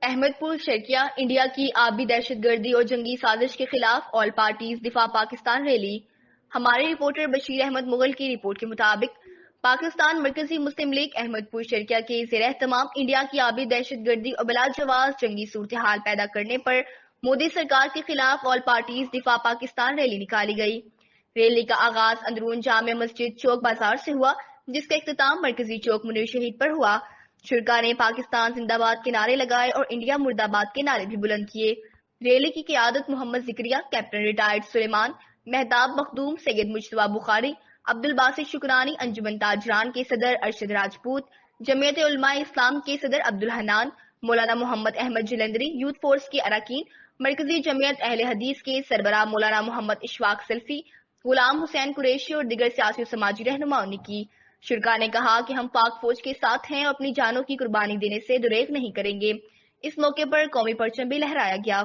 احمد پور شرکیہ انڈیا کی آبی دہشت گردی اور جنگی سازش کے خلاف آل پارٹیز دفاع پاکستان ریلی۔ ہمارے رپورٹر بشیر احمد مغل کی رپورٹ کے مطابق پاکستان مرکزی مسلم لیگ احمد پور شرکیہ کے زیر اہتمام انڈیا کی آبی دہشت گردی اور بلا جواز جنگی صورتحال پیدا کرنے پر مودی سرکار کے خلاف آل پارٹیز دفاع پاکستان ریلی نکالی گئی۔ ریلی کا آغاز اندرون جامع مسجد چوک بازار سے ہوا، جس کا اختتام مرکزی چوک منیر شہید پر ہوا۔ شرکاء نے پاکستان زندہ باد کے نعرے لگائے اور انڈیا مرد آباد کے نعرے بھی بلند کیے۔ ریلی کی قیادت محمد ذکریہ، کیپٹن ریٹائرڈ سلیمان، مہتاب مخدوم، سید مجتبیٰ بخاری، عبد الباسط شکرانی، انجمن تاجران کے صدر ارشد راجپوت، جمعیت علماء اسلام کے صدر عبدالحنان، مولانا محمد احمد جلندری، یوتھ فورس کے اراکین، مرکزی جمعیت اہل حدیث کے سربراہ مولانا محمد اشفاق سلفی، غلام حسین قریشی اور دیگر سیاسی و سماجی رہنماؤں نے کی۔ شرکاء نے کہا کہ ہم پاک فوج کے ساتھ ہیں اور اپنی جانوں کی قربانی دینے سے دریغ نہیں کریں گے۔ اس موقع پر قومی پرچم بھی لہرایا گیا۔